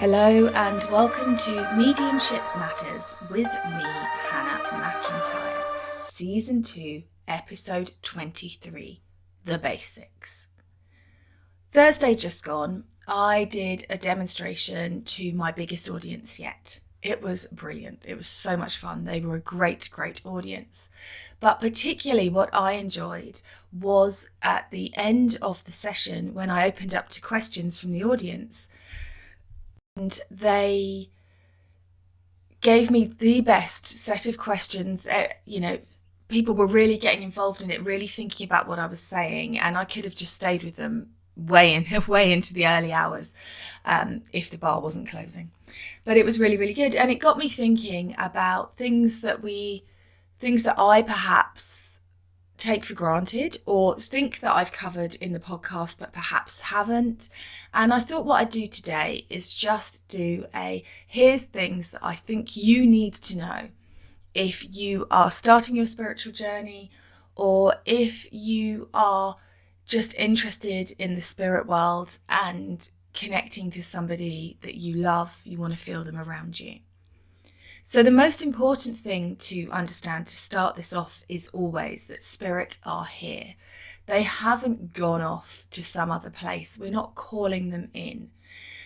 Hello and welcome to Mediumship Matters with me, Hannah Macintyre, Season 2, Episode 23, The Basics. Thursday just gone, I did a demonstration to my biggest audience yet. It was brilliant. It was so much fun. They were a great audience. But particularly what I enjoyed was at the end of the session when I opened up to questions from the audience. And they gave me the best set of questions. People were really getting involved in it, really thinking about what I was saying. And I could have just stayed with them way into the early hours if the bar wasn't closing. But it was really good. And it got me thinking about things that I perhaps take for granted or think that I've covered in the podcast but perhaps haven't. And I thought what I'd do today is just do here's things that I think you need to know if you are starting your spiritual journey, or if you are just interested in the spirit world and connecting to somebody that you love, you want to feel them around you. So the most important thing to understand to start this off is always that spirit are here. They haven't gone off to some other place. We're not calling them in.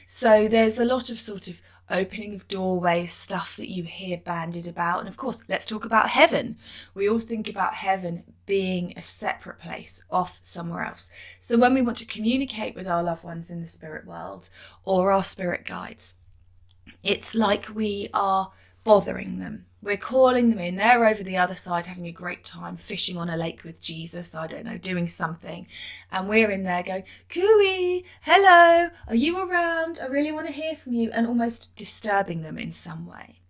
So there's a lot of sort of opening of doorways, stuff that you hear bandied about. And of course, let's talk about heaven. We all think about heaven being a separate place off somewhere else. So when we want to communicate with our loved ones in the spirit world or our spirit guides, it's like we are bothering them. We're calling them in. They're over the other side having a great time, fishing on a lake with Jesus, I don't know, doing something. And we're in there going, "Cooey, hello, are you around? I really want to hear from you," and almost disturbing them in some way.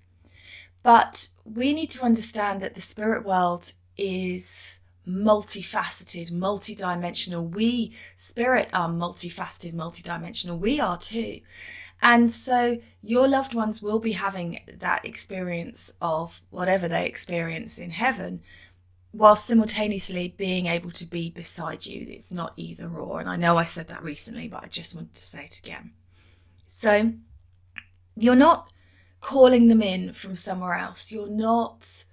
But we need to understand that the spirit world is multifaceted, multidimensional. We, spirit, are multifaceted, multidimensional. We are too. And so your loved ones will be having that experience of whatever they experience in heaven, while simultaneously being able to be beside you. It's not either or. And I know I said that recently, but I just wanted to say it again. So you're not calling them in from somewhere else. You're not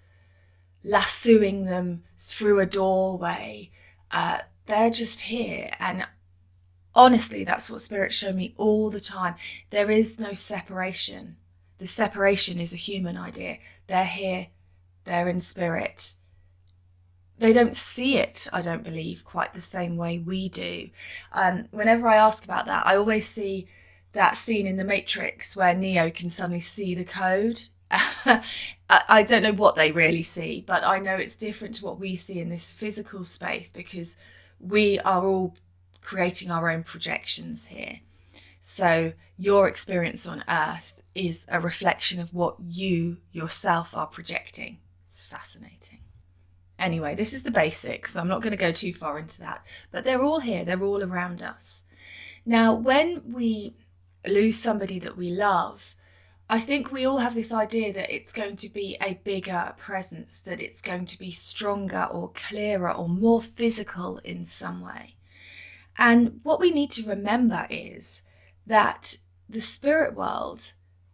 lassoing them through a doorway. They're just here. And honestly, that's what spirits show me all the time. There is no separation. The separation is a human idea. They're here. They're in spirit. They don't see it, I don't believe, quite the same way we do. Whenever I ask about that, I always see that scene in The Matrix where Neo can suddenly see the code. I don't know what they really see, but I know it's different to what we see in this physical space, because we are all creating our own projections here. So your experience on Earth is a reflection of what you yourself are projecting. It's fascinating. Anyway, this is the basics. I'm not going to go too far into that, but they're all here. They're all around us. Now, when we lose somebody that we love, I think we all have this idea that it's going to be a bigger presence, that it's going to be stronger or clearer or more physical in some way. And what we need to remember is that the spirit world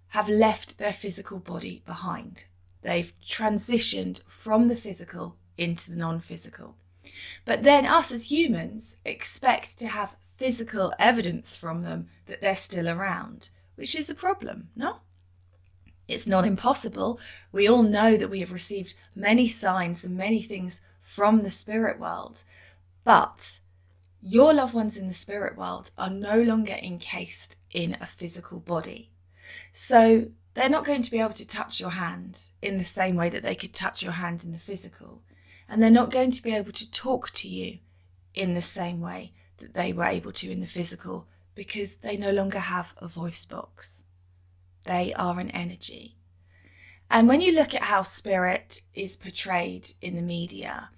have left their physical body behind. They've transitioned from the physical into the non-physical. But then us as humans expect to have physical evidence from them that they're still around, which is a problem, no? It's not impossible. We all know that we have received many signs and many things from the spirit world, but your loved ones in the spirit world are no longer encased in a physical body. So they're not going to be able to touch your hand in the same way that they could touch your hand in the physical. And they're not going to be able to talk to you in the same way that they were able to in the physical, because they no longer have a voice box. They are an energy. And when you look at how spirit is portrayed in the media,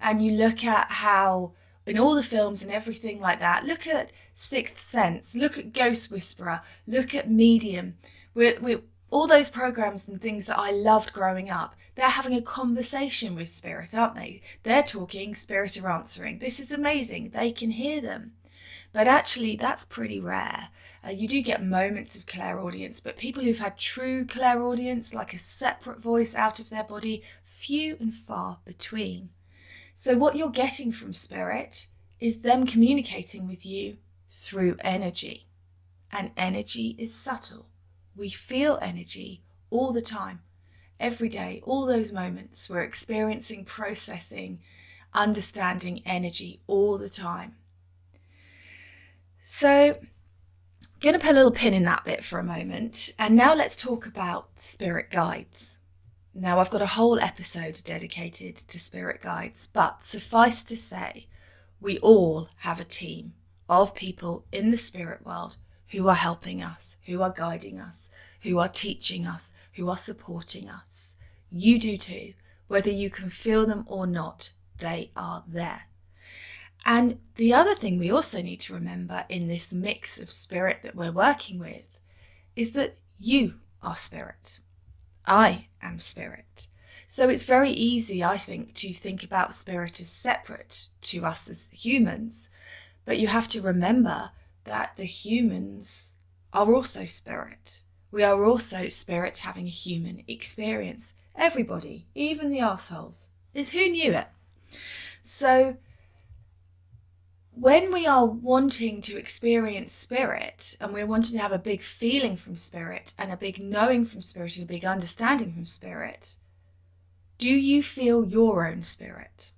and you look at how in all the films and everything like that, look at Sixth Sense, look at Ghost Whisperer, look at Medium, we're all those programs and things that I loved growing up, they're having a conversation with spirit, aren't they? They're talking, spirit are answering. This is amazing. They can hear them. But actually, that's pretty rare. You do get moments of clairaudience, but people who've had true clairaudience, like a separate voice out of their body, few and far between. So what you're getting from spirit is them communicating with you through energy. And energy is subtle. We feel energy all the time, every day, all those moments. We're experiencing, processing, understanding energy all the time. So I'm going to put a little pin in that bit for a moment. And now let's talk about spirit guides. Now, I've got a whole episode dedicated to spirit guides, but suffice to say, we all have a team of people in the spirit world who are helping us, who are guiding us, who are teaching us, who are supporting us. You do too. Whether you can feel them or not, they are there. And the other thing we also need to remember in this mix of spirit that we're working with is that you are spirit. I am spirit. So it's very easy, I think, to think about spirit as separate to us as humans. But you have to remember that the humans are also spirit. We are also spirit having a human experience. Everybody, even the arseholes. Who knew it? So when we are wanting to experience spirit and we're wanting to have a big feeling from spirit and a big knowing from spirit and a big understanding from spirit, do you feel your own spirit?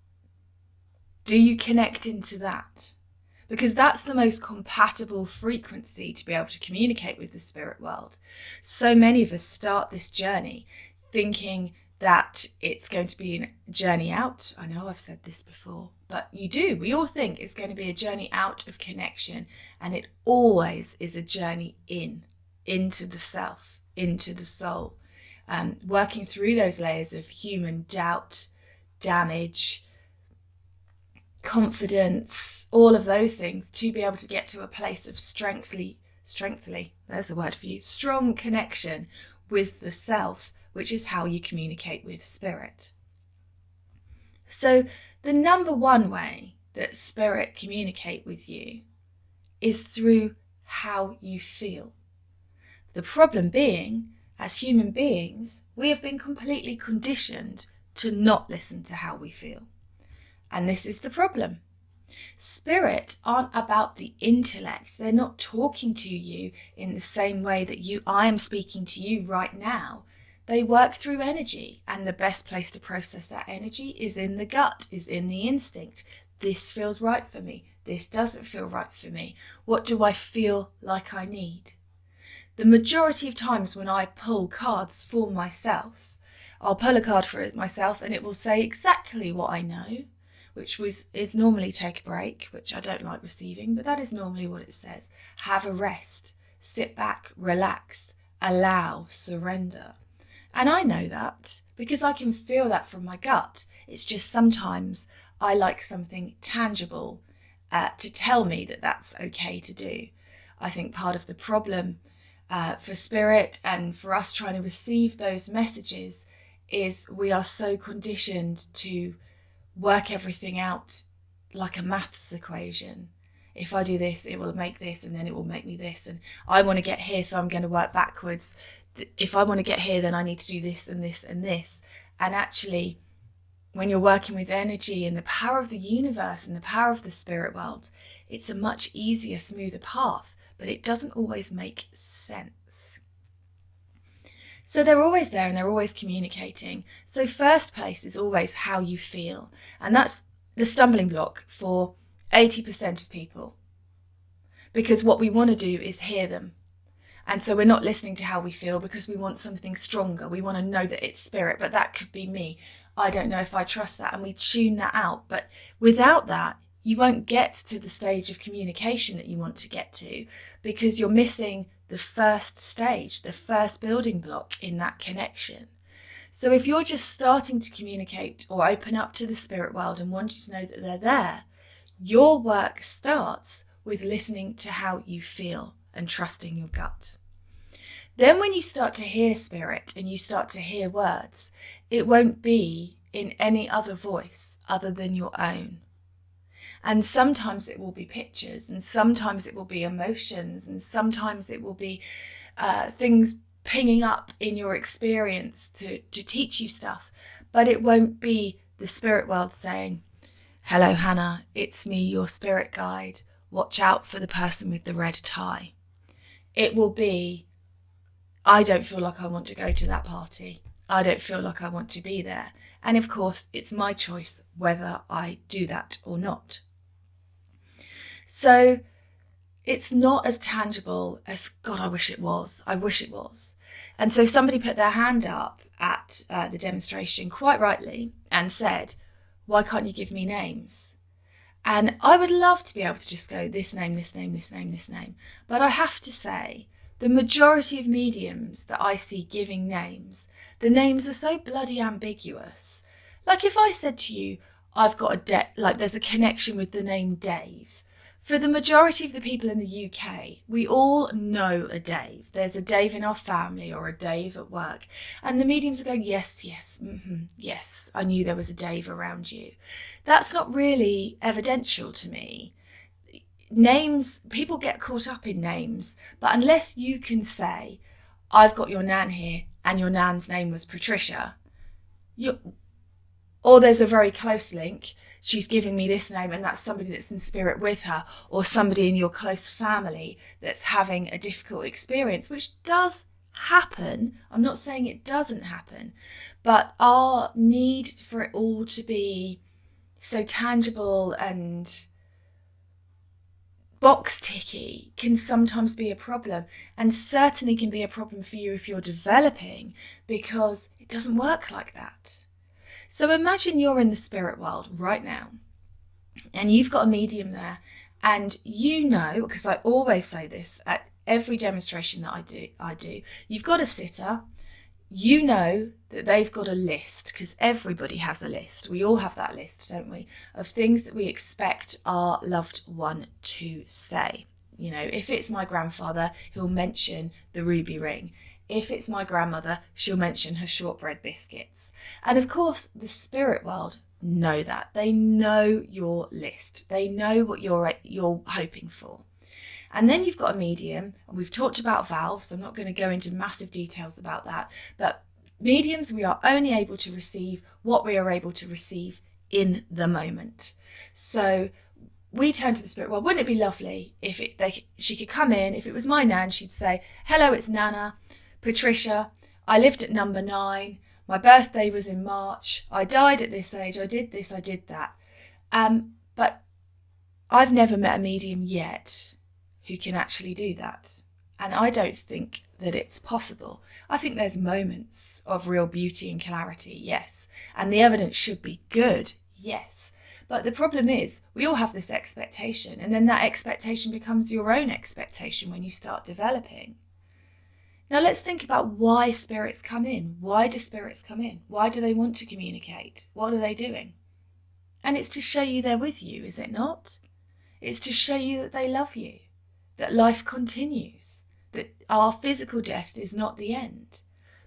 Do you connect into that? Because that's the most compatible frequency to be able to communicate with the spirit world. So many of us start this journey thinking that it's going to be a journey out. I know I've said this before, but you do. We all think it's going to be a journey out of connection, and it always is a journey into the self, into the soul, working through those layers of human doubt, damage, confidence, all of those things to be able to get to a place of strengthly, there's a word for you, strong connection with the self, which is how you communicate with spirit. So the number one way that spirit communicate with you is through how you feel. The problem being, as human beings, we have been completely conditioned to not listen to how we feel. And this is the problem. Spirit aren't about the intellect. They're not talking to you in the same way that I am speaking to you right now. They work through energy, and the best place to process that energy is in the gut, is in the instinct. This feels right for me. This doesn't feel right for me. What do I feel like I need? The majority of times when I pull cards for myself, I'll pull a card for myself and it will say exactly what I know, which is normally take a break, which I don't like receiving, but that is normally what it says. Have a rest, sit back, relax, allow, surrender. And I know that because I can feel that from my gut. It's just sometimes I like something tangible to tell me that that's okay to do. I think part of the problem for spirit and for us trying to receive those messages is we are so conditioned to work everything out like a maths equation. If I do this, it will make this, and then it will make me this. And I want to get here, so I'm going to work backwards. If I want to get here, then I need to do this and this and this. And actually, when you're working with energy and the power of the universe and the power of the spirit world, it's a much easier, smoother path, but it doesn't always make sense. So they're always there and they're always communicating. So first place is always how you feel. And that's the stumbling block for 80% of people. Because what we want to do is hear them. And so we're not listening to how we feel because we want something stronger. We want to know that it's spirit, but that could be me. I don't know if I trust that. And we tune that out. But without that, you won't get to the stage of communication that you want to get to because you're missing the first stage, the first building block in that connection. So if you're just starting to communicate or open up to the spirit world and wanting to know that they're there, your work starts with listening to how you feel and trusting your gut. Then when you start to hear spirit and you start to hear words, it won't be in any other voice other than your own. And sometimes it will be pictures, and sometimes it will be emotions, and sometimes it will be things pinging up in your experience to teach you stuff. But it won't be the spirit world saying, "Hello, Hannah, it's me, your spirit guide. Watch out for the person with the red tie." It will be, "I don't feel like I want to go to that party. I don't feel like I want to be there." And of course, it's my choice whether I do that or not. So it's not as tangible as, God, I wish it was. I wish it was. And so somebody put their hand up at the demonstration, quite rightly, and said, "Why can't you give me names?" And I would love to be able to just go, this name, this name, this name, this name. But I have to say, the majority of mediums that I see giving names, the names are so bloody ambiguous. Like if I said to you, I've got there's a connection with the name Dave. For the majority of the people in the UK, we all know a Dave. There's a Dave in our family or a Dave at work. And the mediums are going, yes, yes, yes, I knew there was a Dave around you. That's not really evidential to me. Names, people get caught up in names, but unless you can say, "I've got your nan here and your nan's name was Patricia," or there's a very close link, she's giving me this name and that's somebody that's in spirit with her, or somebody in your close family that's having a difficult experience, which does happen. I'm not saying it doesn't happen, but our need for it all to be so tangible and box ticky can sometimes be a problem, and certainly can be a problem for you if you're developing, because it doesn't work like that. So imagine you're in the spirit world right now and you've got a medium there, and you know, because I always say this at every demonstration that I do, you've got a sitter, you know that they've got a list, because everybody has a list. We all have that list, don't we, of things that we expect our loved one to say. You know, if it's my grandfather, he'll mention the ruby ring. If it's my grandmother, she'll mention her shortbread biscuits. And of course, the spirit world know that. They know your list. They know what you're hoping for. And then you've got a medium, and we've talked about valves. I'm not going to go into massive details about that, but mediums, we are only able to receive what we are able to receive in the moment. So we turn to the spirit world. Wouldn't it be lovely if she could come in? If it was my nan, she'd say, "Hello, it's Nana, Patricia. I lived at number 9. My birthday was in March. I died at this age. I did this, I did that." But I've never met a medium yet who can actually do that. And I don't think that it's possible. I think there's moments of real beauty and clarity, yes. And the evidence should be good, yes. But the problem is, we all have this expectation, and then that expectation becomes your own expectation when you start developing. Now let's think about why spirits come in. Why do spirits come in? Why do they want to communicate? What are they doing? And it's to show you they're with you, is it not? It's to show you that they love you, that life continues, that our physical death is not the end.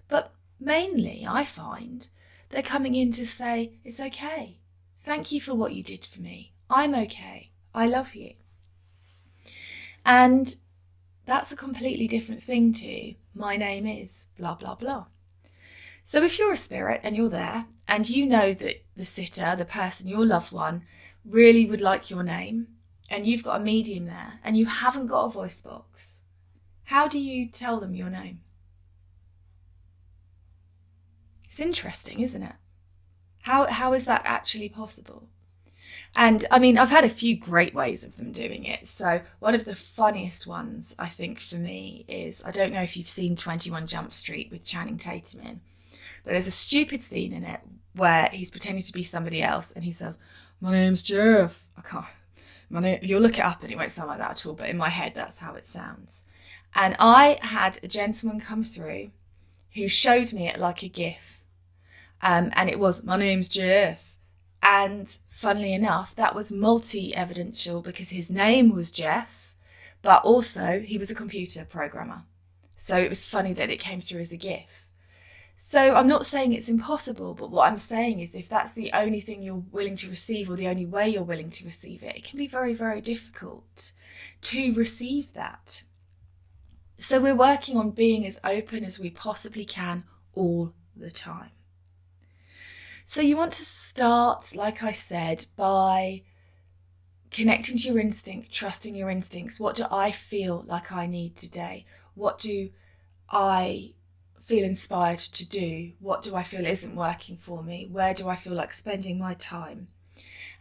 But mainly, I find, they're coming in to say, it's okay. Thank you for what you did for me. I'm okay. I love you. And that's a completely different thing to, my name is blah, blah, blah. So if you're a spirit and you're there, and you know that the sitter, the person, your loved one, really would like your name, and you've got a medium there, and you haven't got a voice box, how do you tell them your name? It's interesting, isn't it? How is that actually possible? And I mean, I've had a few great ways of them doing it. So one of the funniest ones, I think, for me is, I don't know if you've seen 21 Jump Street with Channing Tatum in, but there's a stupid scene in it where he's pretending to be somebody else, and he says, "My name's Jeff." You'll look it up and it won't sound like that at all, but in my head, that's how it sounds. And I had a gentleman come through who showed me it like a GIF. And it was, "My name's Jeff." And funnily enough, that was multi-evidential, because his name was Jeff, but also he was a computer programmer. So it was funny that it came through as a GIF. So I'm not saying it's impossible, but what I'm saying is if that's the only thing you're willing to receive or the only way you're willing to receive it, it can be very, very difficult to receive that. So we're working on being as open as we possibly can all the time. So you want to start, like I said, by connecting to your instinct, trusting your instincts. What do I feel like I need today? What do I feel inspired to do? What do I feel isn't working for me? Where do I feel like spending my time?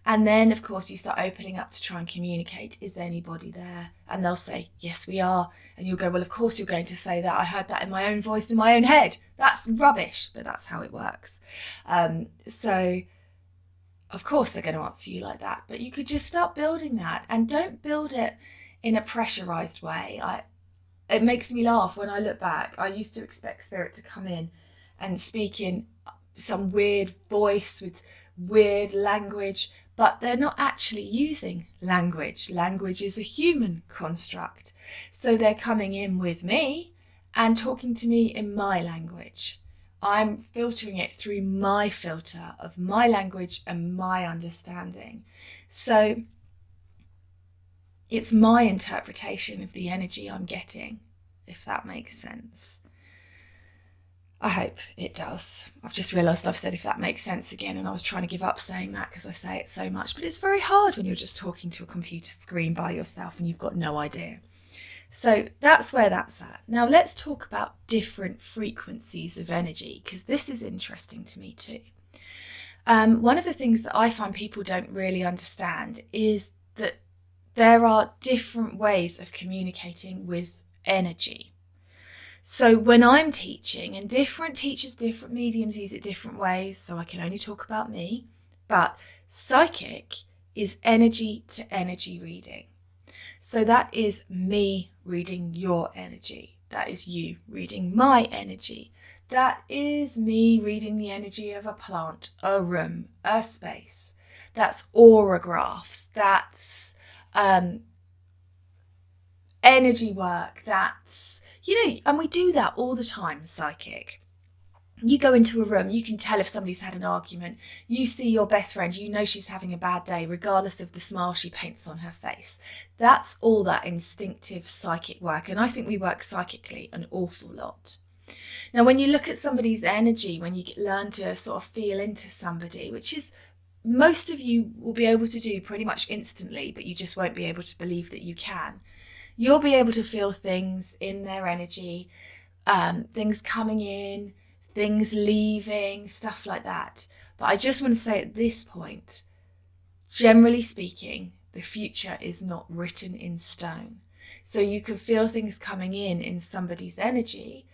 And then, of course, you start opening up to try and communicate. Is there anybody there? And they'll say, yes, we are. And you'll go, well, of course you're going to say that. I heard that in my own voice, in my own head. That's rubbish, but that's how it works. So, of course, they're going to answer you like that. But you could just start building that, and don't build it in a pressurized way. It makes me laugh when I look back. I used to expect spirit to come in and speak in some weird voice with weird language, but they're not actually using language. Language is a human construct. So they're coming in with me and talking to me in my language. I'm filtering it through my filter of my language and my understanding. So it's my interpretation of the energy I'm getting, if that makes sense. I hope it does. I've just realised I've said if that makes sense again, and I was trying to give up saying that because I say it so much, but it's very hard when you're just talking to a computer screen by yourself and you've got no idea. So that's where that's at. Now let's talk about different frequencies of energy, because this is interesting to me too. One of the things that I find people don't really understand is that there are different ways of communicating with energy. So when I'm teaching, and different teachers, different mediums use it different ways, so I can only talk about me, but psychic is energy to energy reading. So that is me reading your energy. That is you reading my energy. That is me reading the energy of a plant, a room, a space. That's auragraphs. That's energy work. That's, and we do that all the time, psychic. You go into a room, you can tell if somebody's had an argument. You see your best friend, you know she's having a bad day, regardless of the smile she paints on her face. That's all that instinctive psychic work. And I think we work psychically an awful lot. Now, when you look at somebody's energy, when you learn to sort of feel into somebody, which is most of you will be able to do pretty much instantly, but you just won't be able to believe that you can. You'll be able to feel things in their energy, things coming in, things leaving, stuff like that. But I just want to say at this point, generally speaking, the future is not written in stone. So you can feel things coming in somebody's energy,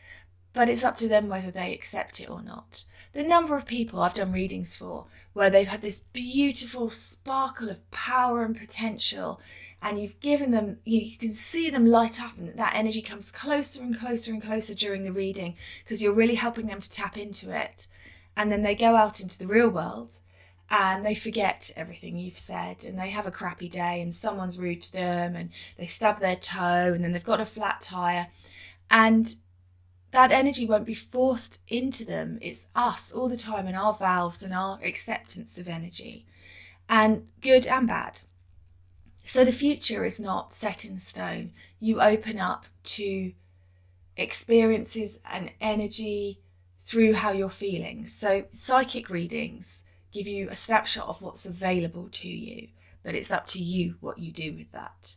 but it's up to them whether they accept it or not. The number of people I've done readings for where they've had this beautiful sparkle of power and potential, and you've given them, you can see them light up, and that energy comes closer and closer and closer during the reading because you're really helping them to tap into it. And then they go out into the real world and they forget everything you've said, and they have a crappy day, and someone's rude to them, and they stub their toe, and then they've got a flat tire, and that energy won't be forced into them. It's us all the time, and our valves and our acceptance of energy, and good and bad. So the future is not set in stone. You open up to experiences and energy through how you're feeling. So psychic readings give you a snapshot of what's available to you, but it's up to you what you do with that.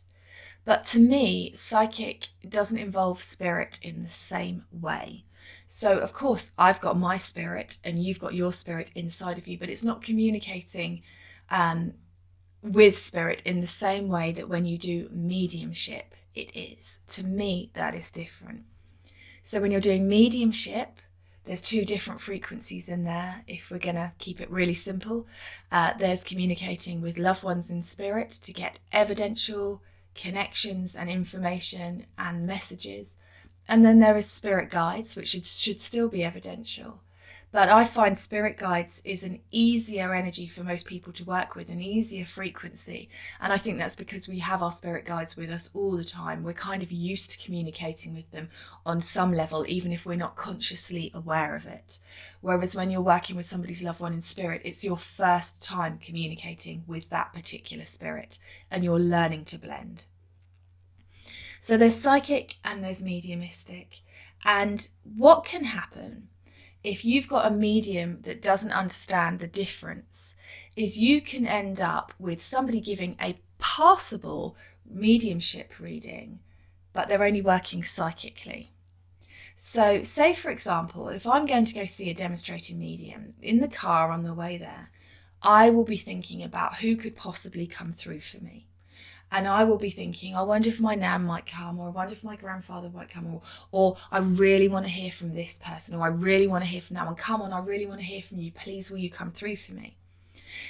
But to me, psychic doesn't involve spirit in the same way. So of course, I've got my spirit and you've got your spirit inside of you, but it's not communicating with spirit in the same way that when you do mediumship, it is. To me, that is different. So when you're doing mediumship, there's two different frequencies in there. If we're going to keep it really simple, there's communicating with loved ones in spirit to get evidential connections and information and messages. And then there is spirit guides, which should still be evidential. But I find spirit guides is an easier energy for most people to work with, an easier frequency. And I think that's because we have our spirit guides with us all the time. We're kind of used to communicating with them on some level, even if we're not consciously aware of it. Whereas when you're working with somebody's loved one in spirit, it's your first time communicating with that particular spirit and you're learning to blend. So there's psychic and there's mediumistic. And what can happen if you've got a medium that doesn't understand the difference is you can end up with somebody giving a passable mediumship reading, but they're only working psychically. So say, for example, if I'm going to go see a demonstrating medium in the car on the way there, I will be thinking about who could possibly come through for me. And I will be thinking, I wonder if my nan might come, or I wonder if my grandfather might come, or I really want to hear from this person, or I really want to hear from that one. Come on, I really want to hear from you. Please, will you come through for me?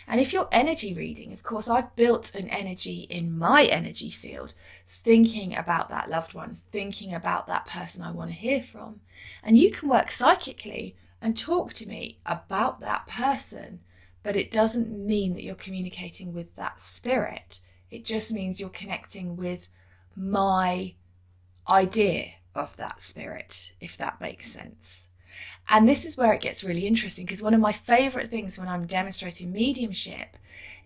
And if you're energy reading, of course, I've built an energy in my energy field, thinking about that loved one, thinking about that person I want to hear from. And you can work psychically and talk to me about that person, but it doesn't mean that you're communicating with that spirit. It just means you're connecting with my idea of that spirit, if that makes sense. And this is where it gets really interesting, because one of my favourite things when I'm demonstrating mediumship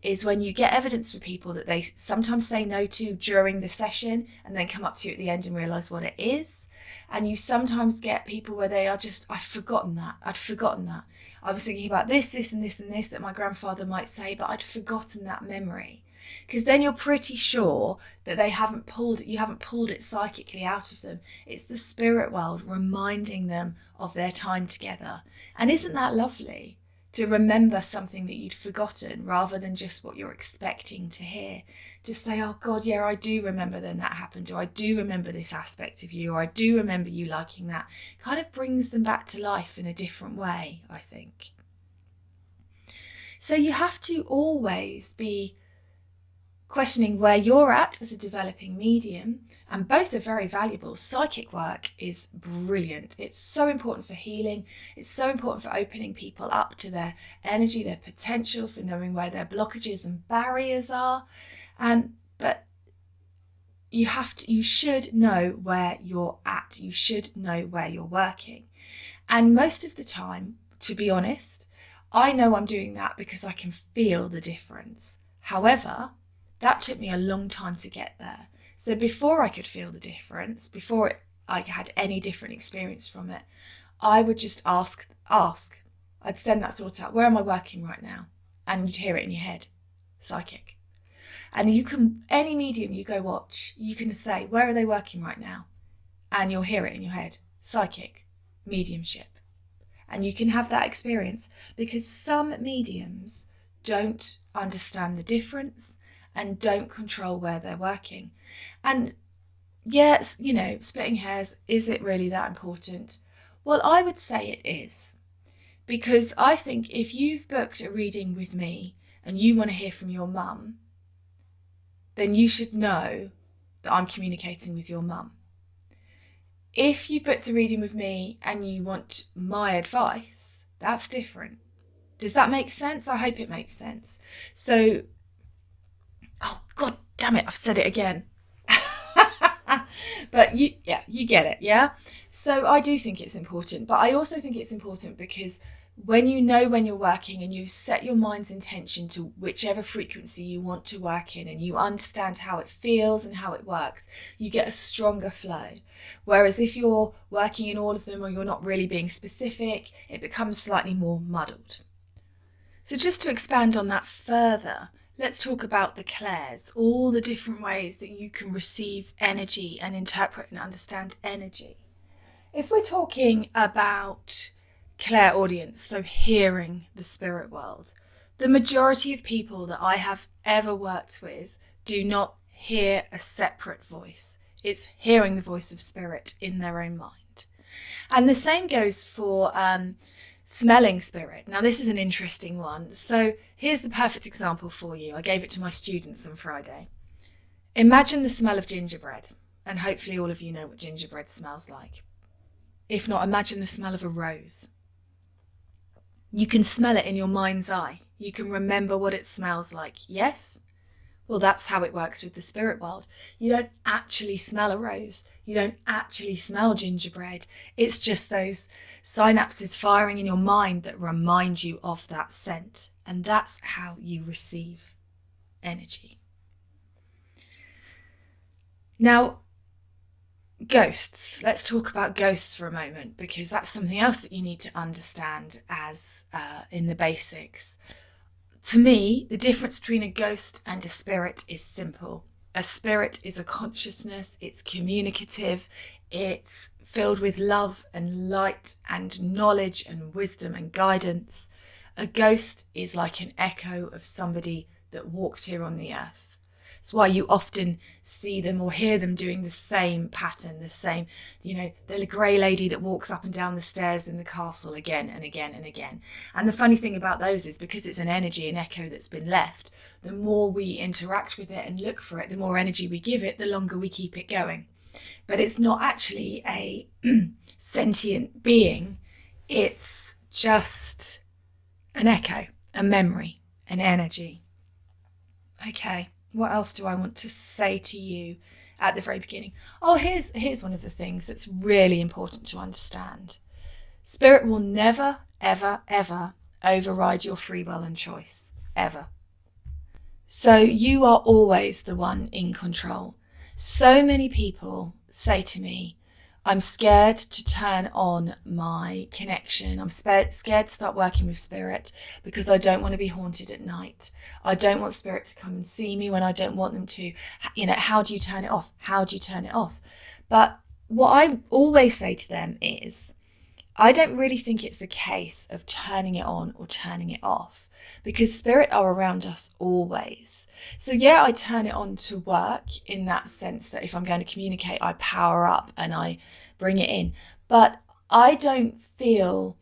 is when you get evidence for people that they sometimes say no to during the session and then come up to you at the end and realise what it is. And you sometimes get people where they are just, I'd forgotten that. I was thinking about this, this and this and this that my grandfather might say, but I'd forgotten that memory. Because then you're pretty sure that you haven't pulled it psychically out of them. It's the spirit world reminding them of their time together. And isn't that lovely to remember something that you'd forgotten rather than just what you're expecting to hear? To say, oh God, yeah, I do remember then that happened, or I do remember this aspect of you, or I do remember you liking that. Kind of brings them back to life in a different way, I think. So you have to always be questioning where you're at as a developing medium, and both are very valuable. Psychic work is brilliant. It's so important for healing. It's so important for opening people up to their energy, their potential, for knowing where their blockages and barriers are. But you should know where you're at. You should know where you're working. And most of the time, to be honest, I know I'm doing that because I can feel the difference. However, that took me a long time to get there. So before I could feel the difference, before I had any different experience from it, I would just ask. I'd send that thought out. Where am I working right now? And you'd hear it in your head. Psychic. And you can, any medium you go watch, you can say, where are they working right now? And you'll hear it in your head. Psychic. Mediumship. And you can have that experience because some mediums don't understand the difference and don't control where they're working. And yes, splitting hairs, is it really that important? Well, I would say it is. Because I think if you've booked a reading with me and you want to hear from your mum, then you should know that I'm communicating with your mum. If you've booked a reading with me and you want my advice, that's different. Does that make sense? I hope it makes sense. So, oh, God damn it, I've said it again. But you get it, yeah? So I do think it's important, but I also think it's important because when you know when you're working and you set your mind's intention to whichever frequency you want to work in and you understand how it feels and how it works, you get a stronger flow. Whereas if you're working in all of them or you're not really being specific, it becomes slightly more muddled. So just to expand on that further, let's talk about the clairs, all the different ways that you can receive energy and interpret and understand energy. If we're talking about clairaudience, so hearing the spirit world, the majority of people that I have ever worked with do not hear a separate voice. It's hearing the voice of spirit in their own mind. And the same goes for smelling spirit. Now, this is an interesting one. So here's the perfect example for you. I gave it to my students on Friday. Imagine the smell of gingerbread, and hopefully all of you know what gingerbread smells like. If not, imagine the smell of a rose. You can smell it in your mind's eye. You can remember what it smells like. Yes? Well, that's how it works with the spirit world. You don't actually smell a rose. You don't actually smell gingerbread. It's just those synapses firing in your mind that remind you of that scent. And that's how you receive energy. Now, ghosts. Let's talk about ghosts for a moment, because that's something else that you need to understand as in the basics. To me, the difference between a ghost and a spirit is simple. A spirit is a consciousness, it's communicative, it's filled with love and light and knowledge and wisdom and guidance. A ghost is like an echo of somebody that walked here on the earth. It's why you often see them or hear them doing the same pattern, the same, the grey lady that walks up and down the stairs in the castle again and again and again. And the funny thing about those is, because it's an energy, an echo that's been left, the more we interact with it and look for it, the more energy we give it, the longer we keep it going. But it's not actually a sentient being. It's just an echo, a memory, an energy. Okay. What else do I want to say to you at the very beginning? Oh, here's one of the things that's really important to understand. Spirit will never, ever, ever override your free will and choice. Ever. So you are always the one in control. So many people say to me, I'm scared to turn on my connection. I'm scared to start working with spirit because I don't want to be haunted at night. I don't want spirit to come and see me when I don't want them to. How do you turn it off? How do you turn it off? But what I always say to them is, I don't really think it's a case of turning it on or turning it off, because spirit are around us always. So yeah, I turn it on to work in that sense that if I'm going to communicate, I power up and I bring it in. But I don't feel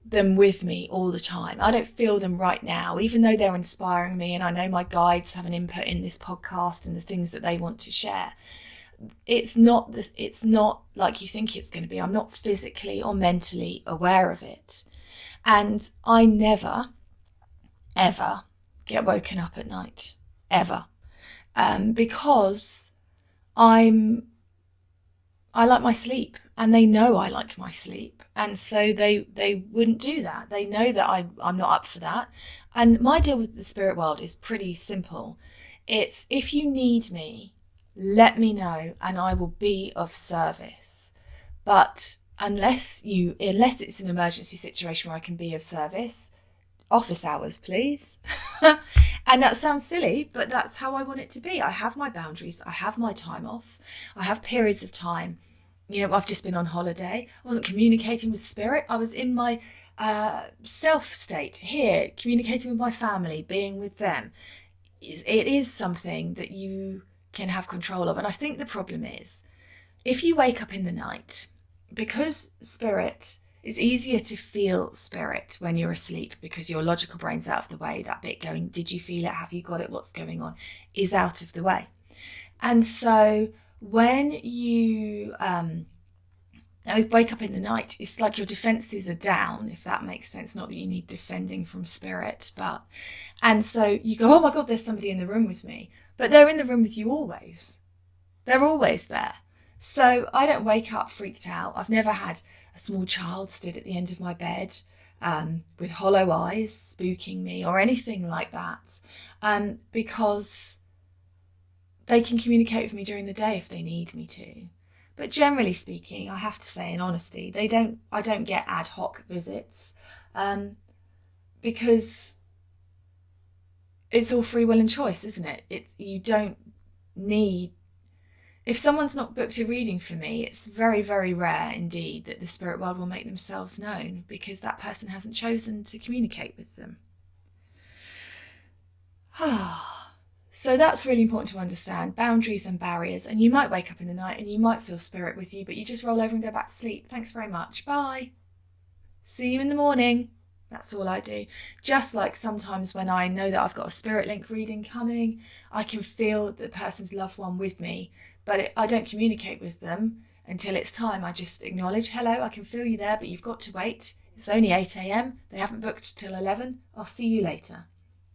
them with me all the time. I don't feel them right now, even though they're inspiring me. And I know my guides have an input in this podcast and the things that they want to share. It's not like you think it's going to be. I'm not physically or mentally aware of it. And I never, ever get woken up at night, ever. Because I like my sleep, and they know I like my sleep. And so they wouldn't do that. They know that I'm not up for that. And my deal with the spirit world is pretty simple. It's, if you need me, let me know and I will be of service. But unless it's an emergency situation where I can be of service, office hours, please. And that sounds silly, but that's how I want it to be. I have my boundaries. I have my time off. I have periods of time. I've just been on holiday. I wasn't communicating with spirit. I was in my self state here, communicating with my family, being with them. It is something that you can have control of. And I think the problem is, if you wake up in the night, because spirit, it's easier to feel spirit when you're asleep because your logical brain's out of the way. That bit going, did you feel it? Have you got it? What's going on? Is out of the way. And so when you wake up in the night, it's like your defenses are down, if that makes sense. Not that you need defending from spirit, and so you go, oh my God, there's somebody in the room with me. But they're in the room with you always. They're always there. So I don't wake up freaked out. I've never had a small child stood at the end of my bed with hollow eyes spooking me or anything like that, because they can communicate with me during the day if they need me to. But generally speaking, I have to say in honesty, I don't get ad hoc visits, because it's all free will and choice, isn't it? You don't need. If someone's not booked a reading for me, it's very, very rare indeed that the spirit world will make themselves known, because that person hasn't chosen to communicate with them. So that's really important to understand, boundaries and barriers. And you might wake up in the night and you might feel spirit with you, but you just roll over and go back to sleep. Thanks very much. Bye. See you in the morning. That's all I do. Just like sometimes when I know that I've got a spirit link reading coming, I can feel the person's loved one with me, but I don't communicate with them until it's time. I just acknowledge, hello, I can feel you there, but you've got to wait. It's only 8 a.m. They haven't booked till 11. I'll see you later.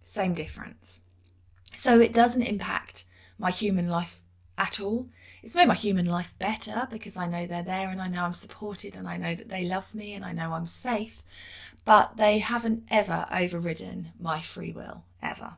Same difference. So it doesn't impact my human life at all. It's made my human life better because I know they're there and I know I'm supported and I know that they love me and I know I'm safe. But they haven't ever overridden my free will, ever.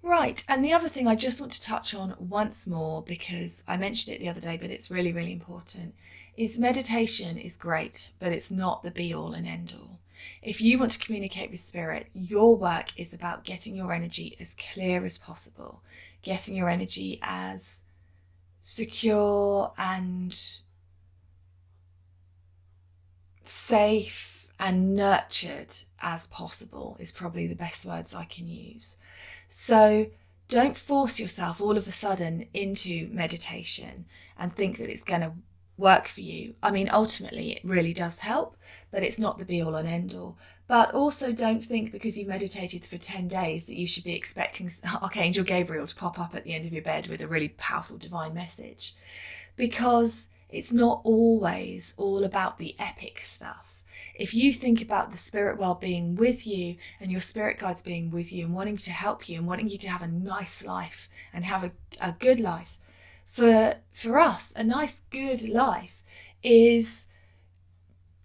Right, and the other thing I just want to touch on once more, because I mentioned it the other day, but it's really, really important, is meditation is great, but it's not the be-all and end-all. If you want to communicate with spirit, your work is about getting your energy as clear as possible, getting your energy as secure and safe and nurtured as possible is probably the best words I can use. So don't force yourself all of a sudden into meditation and think that it's going to work for you. I mean, ultimately it really does help, but it's not the be all and end all. But also don't think because you've meditated for 10 days that you should be expecting Archangel Gabriel to pop up at the end of your bed with a really powerful divine message, because it's not always all about the epic stuff. If you think about the spirit world being with you and your spirit guides being with you and wanting to help you and wanting you to have a nice life and have a good life, for us, a nice, good life is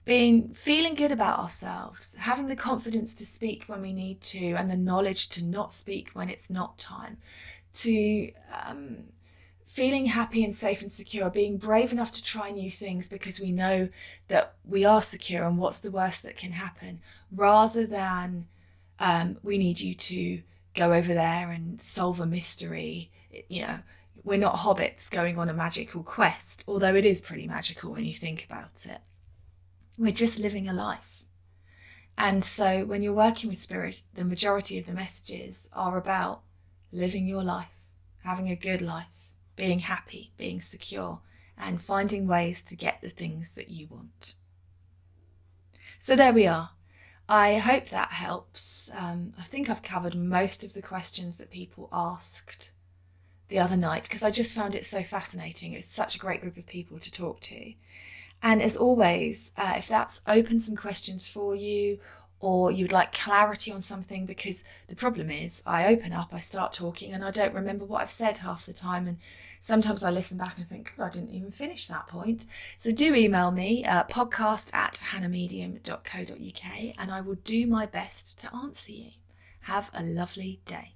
feeling good about ourselves, having the confidence to speak when we need to and the knowledge to not speak when it's not time, to feeling happy and safe and secure, being brave enough to try new things because we know that we are secure and what's the worst that can happen, rather than we need you to go over there and solve a mystery. We're not hobbits going on a magical quest, although it is pretty magical when you think about it. We're just living a life. And so when you're working with spirit, the majority of the messages are about living your life, having a good life, being happy, being secure, and finding ways to get the things that you want. So there we are. I hope that helps. I think I've covered most of the questions that people asked the other night because I just found it so fascinating. It was such a great group of people to talk to. And as always, if that's opened some questions for you, or you would like clarity on something, because the problem is I open up, I start talking and I don't remember what I've said half the time, and sometimes I listen back and think, I didn't even finish that point. So do email me, podcast@hannahmedium.co.uk, and I will do my best to answer you. Have a lovely day.